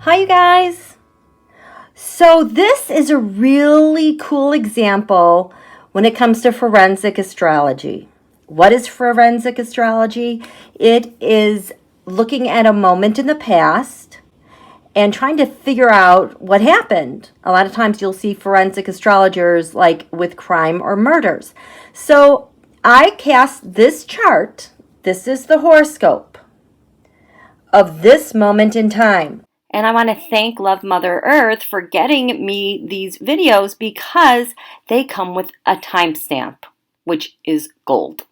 Hi, you guys. So this is a really cool example when it comes to forensic astrology. What is forensic astrology? It is looking at a moment in the past and trying to figure out what happened. A lot of times you'll see forensic astrologers like with crime or murders. So I cast this chart. This is the horoscope of this moment in time. And I want to thank Love Mother Earth for getting me these videos because they come with a timestamp, which is gold.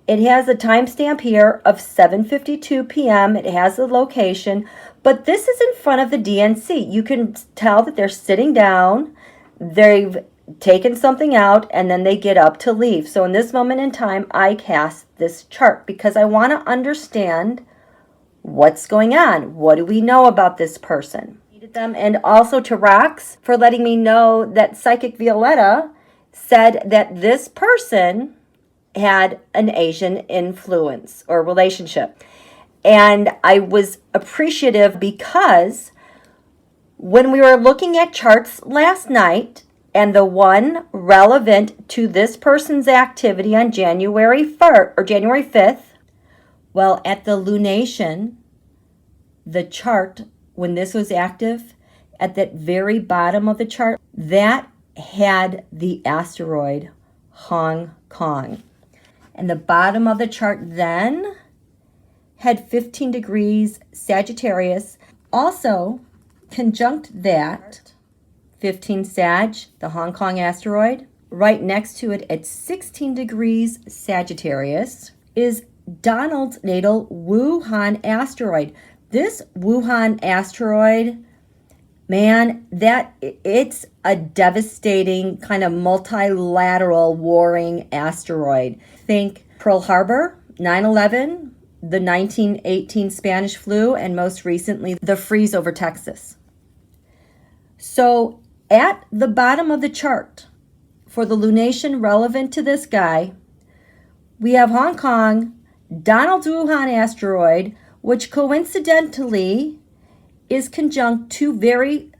It has a timestamp here of 7:52 p.m. It has the location, but this is in front of the DNC. You can tell that they're sitting down, they've taken something out, and then they get up to leave. So in this moment in time, I cast this chart because I want to understand what's going on. What do we know about this person? And also to Rox for letting me know that Psychic Violetta said that this person had an Asian influence or relationship. And I was appreciative because when we were looking at charts last night and the one relevant to this person's activity on January 1st or January 5th, well, at the lunation, the chart, when this was active, at that very bottom of the chart, that had the asteroid Hong Kong. And the bottom of the chart then had 15 degrees Sagittarius. Also, conjunct that, 15 Sag, the Hong Kong asteroid, right next to it at 16 degrees Sagittarius is Donald's natal Wuhan asteroid. This Wuhan asteroid, man, it's a devastating kind of multilateral warring asteroid. Think Pearl Harbor, 9/11, the 1918 Spanish flu, and most recently the freeze over Texas. So at the bottom of the chart for the lunation relevant to this guy, we have Hong Kong, Donald's Wuhan asteroid, which coincidentally is conjunct two very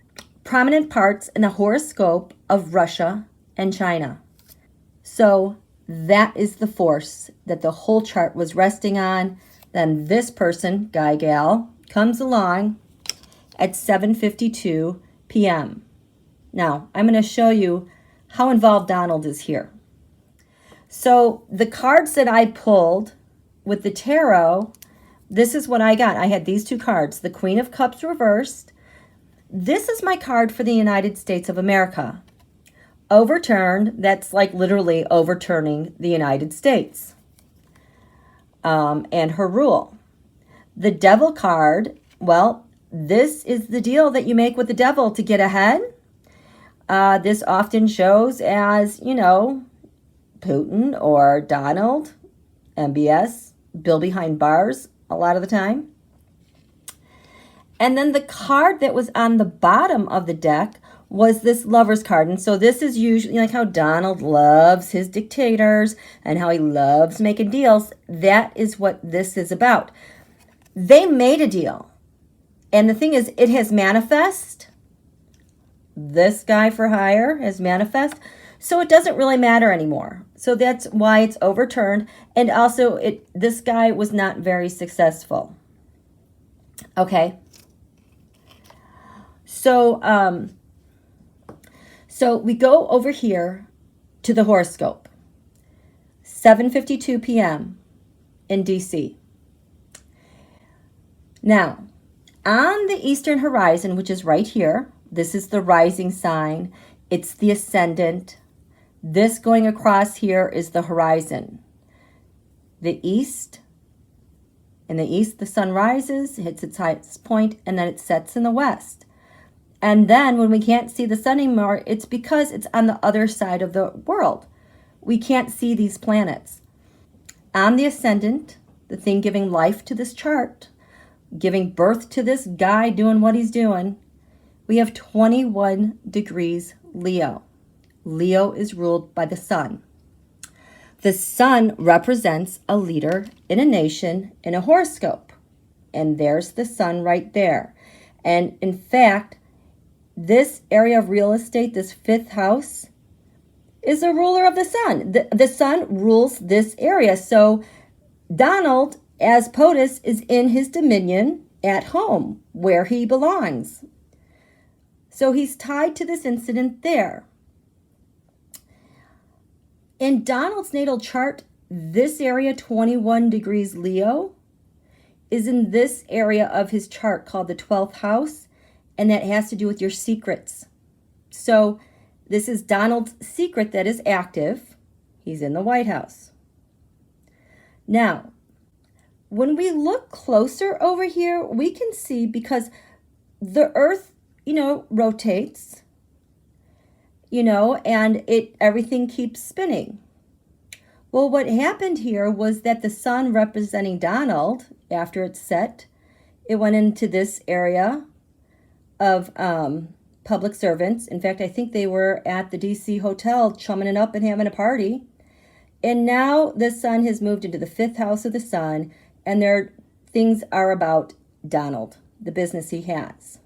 prominent parts in the horoscope of Russia and China. So that is the force that the whole chart was resting on. Then this person, guy, gal, comes along at 7:52 p.m. Now, I'm going to show you how involved Donald is here. So the cards that I pulled with the tarot, this is what I got. I had these two cards, the Queen of Cups reversed. This is my card for the United States of America. Overturned, that's like literally overturning the United States and her rule. The Devil card, well, this is the deal that you make with the devil to get ahead. This often shows as, Putin or Donald, MBS, Bill behind bars a lot of the time. And then the card that was on the bottom of the deck was this Lover's card. And so this is usually like how Donald loves his dictators and how he loves making deals. That is what this is about. They made a deal. And the thing is, it has manifest. This guy for hire has manifest. So it doesn't really matter anymore. So that's why it's overturned. And also, this guy was not very successful. Okay. So we go over here to the horoscope. 7:52 p.m. in DC. Now, on the eastern horizon, which is right here, this is the rising sign. It's the ascendant. This going across here is the horizon. The east. In the east, the sun rises, hits its highest point, and then it sets in the west. And then when we can't see the sun anymore, it's because it's on the other side of the world. We can't see these planets. On the ascendant, the thing giving life to this chart, giving birth to this guy doing what he's doing, we have 21 degrees Leo. Leo is ruled by the sun. The sun represents a leader in a nation in a horoscope. And there's the sun right there. And in fact, this area of real estate, this fifth house, is a ruler of the sun. The sun rules this area. So Donald, as POTUS, is in his dominion at home, where he belongs. So he's tied to this incident there. In Donald's natal chart, this area, 21 degrees Leo, is in this area of his chart called the 12th house, and that has to do with your secrets. So this is Donald's secret that is active. He's in the White House. Now, when we look closer over here, we can see, because the Earth, rotates, and everything keeps spinning. Well, what happened here was that the sun representing Donald, after it set, it went into this area of public servants. In fact, I think they were at the DC hotel chumming it up and having a party. And now the sun has moved into the fifth house of the sun, and things are about Donald, the business he has.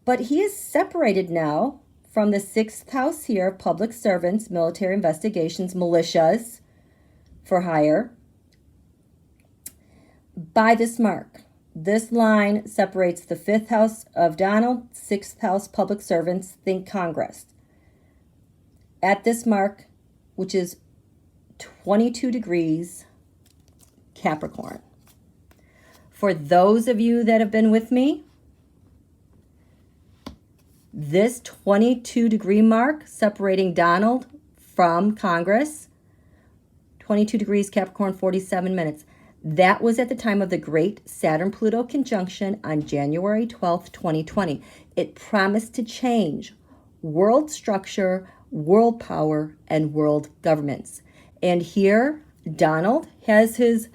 But he is separated now from the sixth house here, public servants, military investigations, militias for hire, by this mark. This line separates the fifth house of Donald, sixth house public servants, think Congress. At this mark, which is 22 degrees Capricorn. For those of you that have been with me, this 22 degree mark separating Donald from Congress, 22 degrees Capricorn, 47 minutes. That was at the time of the great Saturn-Pluto conjunction on January 12th, 2020. It promised to change world structure, world power, and world governments. And here, Donald has his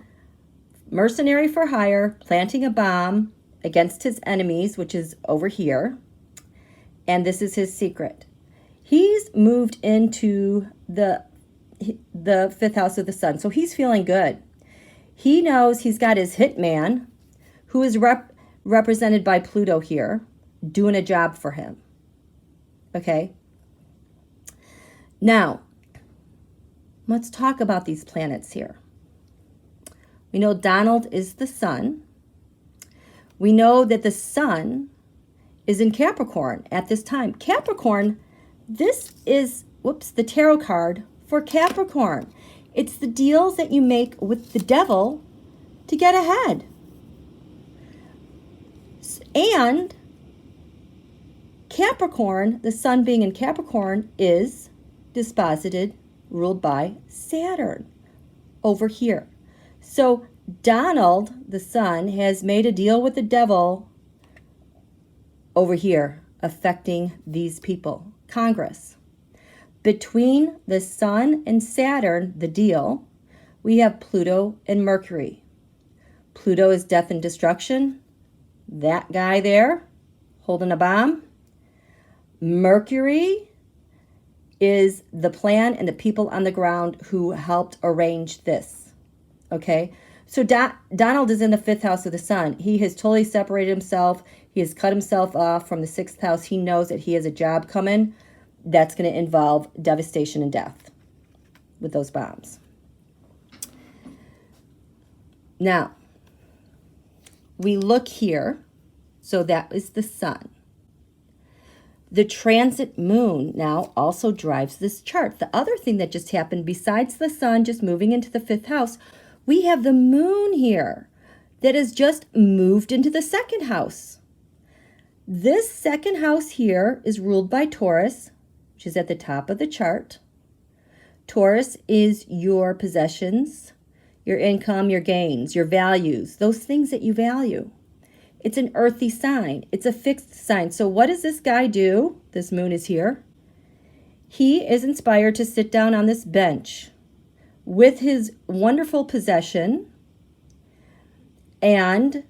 mercenary for hire planting a bomb against his enemies, which is over here. And this is his secret. He's moved into the fifth house of the sun, so he's feeling good. He knows he's got his hitman, who is represented by Pluto here, doing a job for him. Okay? Now, let's talk about these planets here. We know Donald is the sun. We know that the sun is in Capricorn at this time. Capricorn, this is, the tarot card for Capricorn. It's the deals that you make with the devil to get ahead. And Capricorn, the sun being in Capricorn, is disposited, ruled by Saturn over here. So Donald, the sun, has made a deal with the devil over here, affecting these people, Congress. Between the sun and Saturn, the deal, we have Pluto and Mercury. Pluto is death and destruction. That guy there, holding a bomb. Mercury is the plan and the people on the ground who helped arrange this. Okay? So Donald is in the fifth house of the sun. He has totally separated himself. He has cut himself off from the sixth house. He knows that he has a job coming that's going to involve devastation and death with those bombs. Now, we look here. So that is the sun. The transit moon now also drives this chart. The other thing that just happened, besides the sun just moving into the fifth house, we have the moon here that has just moved into the second house. This second house here is ruled by Taurus, which is at the top of the chart. Taurus is your possessions, your income, your gains, your values, those things that you value. It's an earthy sign. It's a fixed sign. So what does this guy do? This moon is here. He is inspired to sit down on this bench with his wonderful possession, and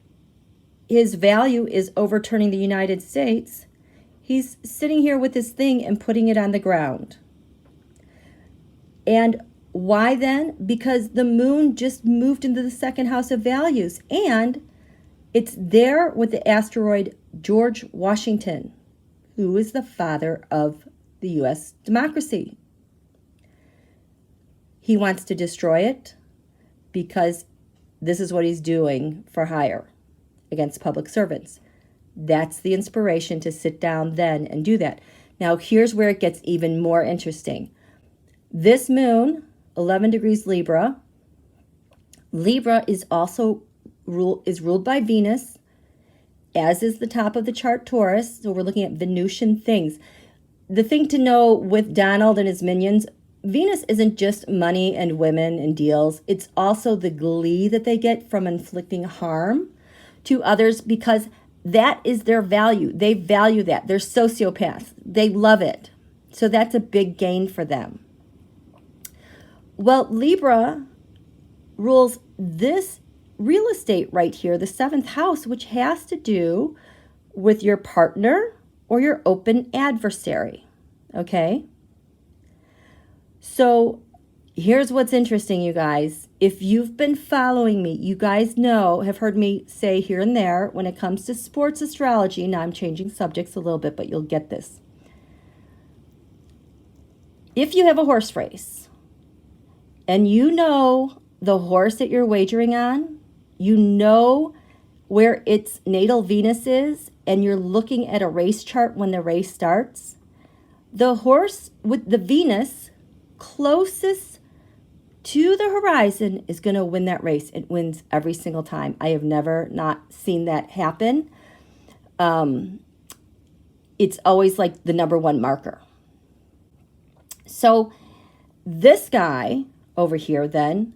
his value is overturning the United States. He's sitting here with this thing and putting it on the ground. And why then? Because the moon just moved into the second house of values, and It's there with the asteroid George Washington, who is the father of the U.S. democracy. He wants to destroy it because this is what he's doing for hire against public servants. That's the inspiration to sit down then and do that. Now, here's where it gets even more interesting. This moon, 11 degrees Libra. Libra is also ruled by Venus, as is the top of the chart Taurus. So we're looking at Venusian things. The thing to know with Donald and his minions, Venus isn't just money and women and deals. It's also the glee that they get from inflicting harm to others, because that is their value. They value that. They're sociopaths. They love it. So that's a big gain for them. Well, Libra rules this real estate right here, the 7th house, which has to do with your partner or your open adversary. Okay? So here's what's interesting, you guys. If you've been following me, you guys have heard me say here and there when it comes to sports astrology. Now I'm changing subjects a little bit, but you'll get this. If you have a horse race and you know the horse that you're wagering on, you know where its natal Venus is, and you're looking at a race chart when the race starts, the horse with the Venus closest to the horizon is going to win that race. It wins every single time. I have never not seen that happen. It's always like the number one marker. So this guy over here then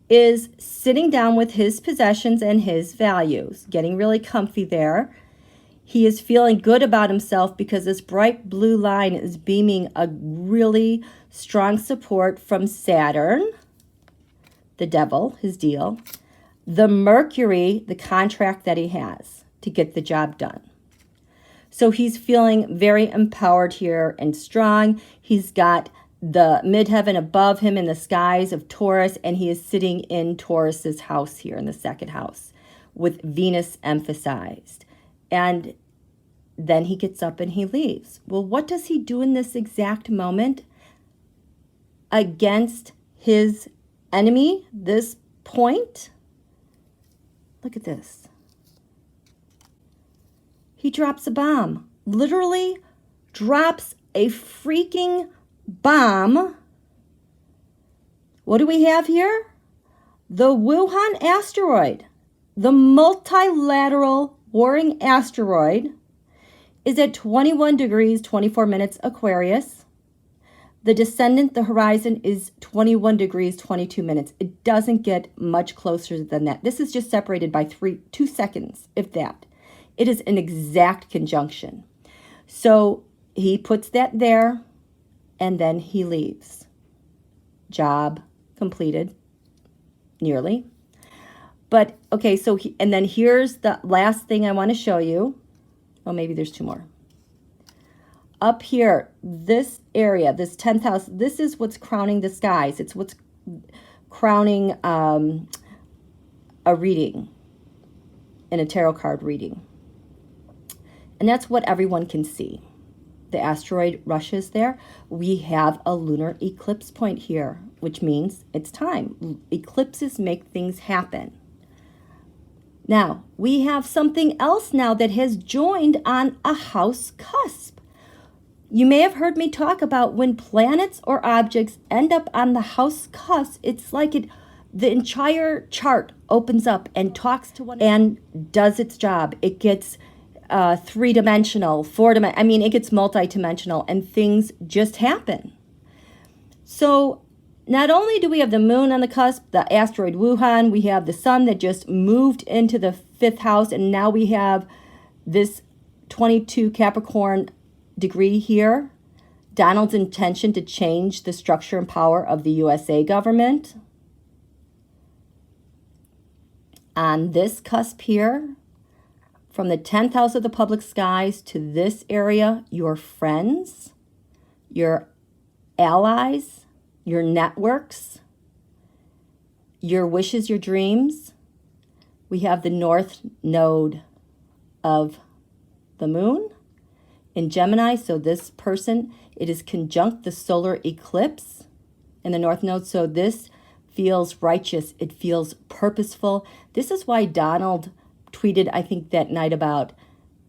is sitting down with his possessions and his values, getting really comfy there. He is feeling good about himself because this bright blue line is beaming a really strong support from Saturn, the devil, his deal, the Mercury, the contract that he has to get the job done. So he's feeling very empowered here and strong. He's got the midheaven above him in the skies of Taurus, and he is sitting in Taurus's house here in the 2nd house with Venus emphasized. And then he gets up and he leaves. Well, what does he do in this exact moment against his enemy, this point? Look at this. He drops a bomb, literally drops a freaking bomb. What do we have here? The Wuhan asteroid, the multilateral warring asteroid, is at 21 degrees, 24 minutes Aquarius. The descendant, the horizon, is 21 degrees, 22 minutes. It doesn't get much closer than that. This is just separated by 2 seconds, if that. It is an exact conjunction. So he puts that there, and then he leaves. Job completed, nearly. But, okay, so, and then here's the last thing I want to show you. Oh, maybe there's 2 more. Up here, this area, this 10th house, this is what's crowning the skies. It's what's crowning a reading, in a tarot card reading. And that's what everyone can see. The asteroid rushes there. We have a lunar eclipse point here, which means it's time. Eclipses make things happen. Now, we have something else now that has joined on a house cusp. You may have heard me talk about when planets or objects end up on the house cusp, it's like the entire chart opens up and talks to one and does its job. It gets 3-dimensional, 4-dimensional. I mean, it gets multi-dimensional, and things just happen. So not only do we have the moon on the cusp, the asteroid Wuhan, we have the sun that just moved into the 5th house, and now we have this 22 Capricorn degree here. Donald's intention to change the structure and power of the USA government. On this cusp here, from the 10th house of the public skies to this area, your friends, your allies, your networks, your wishes, your dreams, we have the north node of the moon in Gemini. So this person, it is conjunct the solar eclipse in the north node. So this feels righteous. It feels purposeful. This is why Donald tweeted, I think that night, about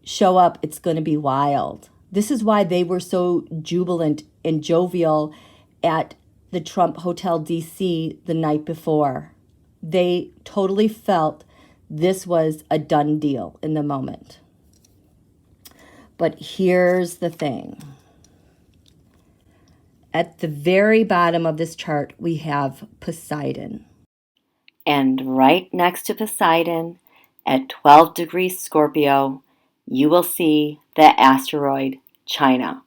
show up, it's going to be wild. This is why they were so jubilant and jovial at the Trump Hotel DC the night before. They totally felt this was a done deal in the moment. But here's the thing. At the very bottom of this chart, we have Poseidon. And right next to Poseidon, at 12 degrees Scorpio, you will see the asteroid China.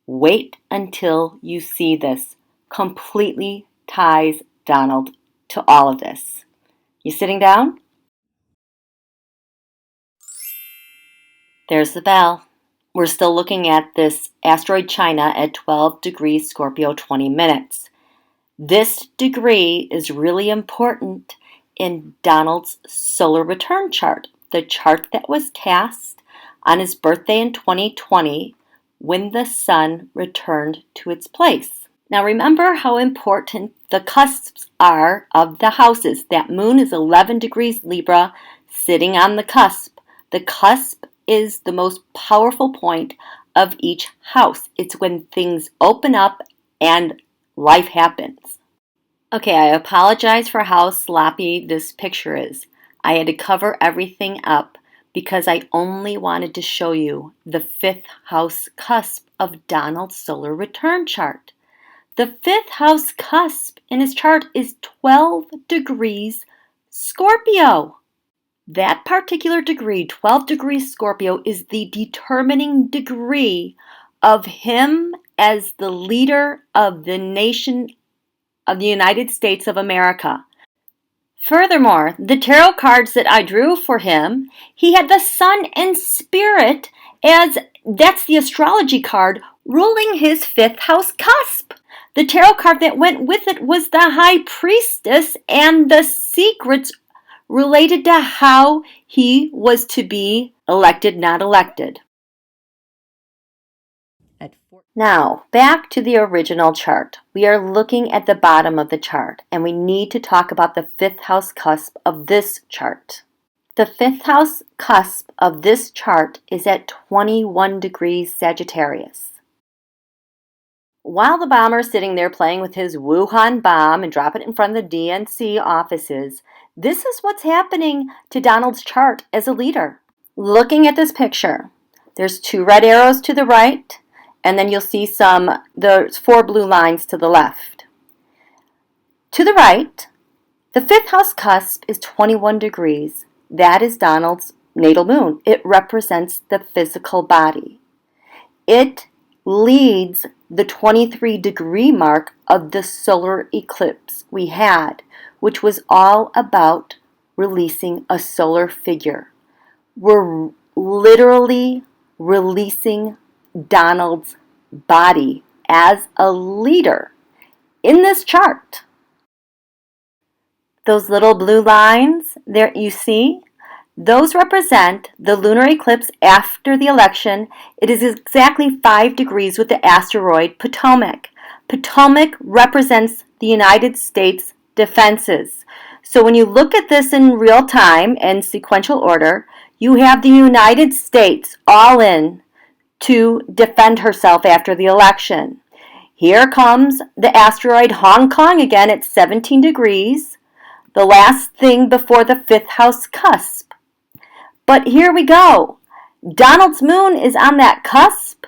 Wait until you see this. Completely ties Donald to all of this. You sitting down? There's the bell. We're still looking at this asteroid China at 12 degrees Scorpio, 20 minutes. This degree is really important in Donald's solar return chart, the chart that was cast on his birthday in 2020 when the sun returned to its place. Now remember how important the cusps are of the houses. That moon is 11 degrees Libra, sitting on the cusp. The cusp is the most powerful point of each house. It's when things open up and life happens. Okay, I apologize for how sloppy this picture is. I had to cover everything up because I only wanted to show you the fifth house cusp of Donald's solar return chart. The fifth house cusp in his chart is 12 degrees Scorpio. That particular degree, 12 degrees Scorpio, is the determining degree of him as the leader of the nation of the United States of America. Furthermore, the tarot cards that I drew for him, he had the Sun and Spirit as, that's the astrology card, ruling his fifth house cusp. The tarot card that went with it was the High Priestess and the secrets related to how he was to be elected, not elected. Now, back to the original chart. We are looking at the bottom of the chart, and we need to talk about the fifth house cusp of this chart. The fifth house cusp of this chart is at 21 degrees Sagittarius. While the bomber's sitting there playing with his Wuhan bomb and dropping it in front of the DNC offices, this is what's happening to Donald's chart as a leader. Looking at this picture, there's 2 red arrows to the right, and then you'll see there's 4 blue lines to the left. To the right, the fifth house cusp is 21 degrees. That is Donald's natal moon. It represents the physical body. It leads the 23 degree mark of the solar eclipse we had, which was all about releasing a solar figure. We're literally releasing Donald's body as a leader in this chart. Those little blue lines there you see, those represent the lunar eclipse after the election. It is exactly 5 degrees with the asteroid Potomac. Potomac represents the United States defenses. So when you look at this in real time and sequential order, you have the United States all in to defend herself after the election. Here comes the asteroid Hong Kong again at 17 degrees, the last thing before the fifth house cusp. But here we go. Donald's moon is on that cusp,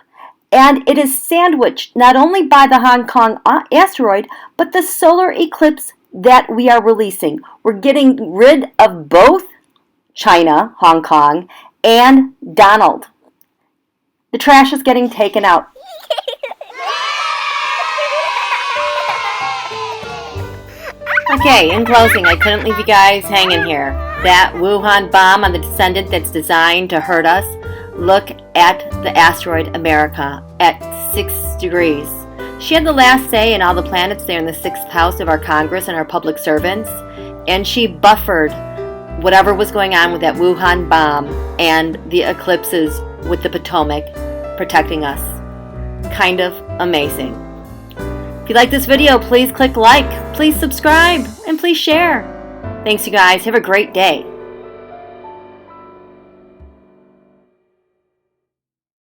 and it is sandwiched not only by the Hong Kong asteroid, but the solar eclipse that we are releasing. We're getting rid of both China, Hong Kong, and Donald. The trash is getting taken out. Okay, in closing, I couldn't leave you guys hanging here. That Wuhan bomb on the descendant that's designed to hurt us. Look at the asteroid America at 6 degrees. She had the last say in all the planets there in the 6th house of our Congress and our public servants, and she buffered whatever was going on with that Wuhan bomb and the eclipses with the Potomac protecting us. Kind of amazing. If you like this video, please click like, please subscribe, and please share. Thanks, you guys. Have a great day.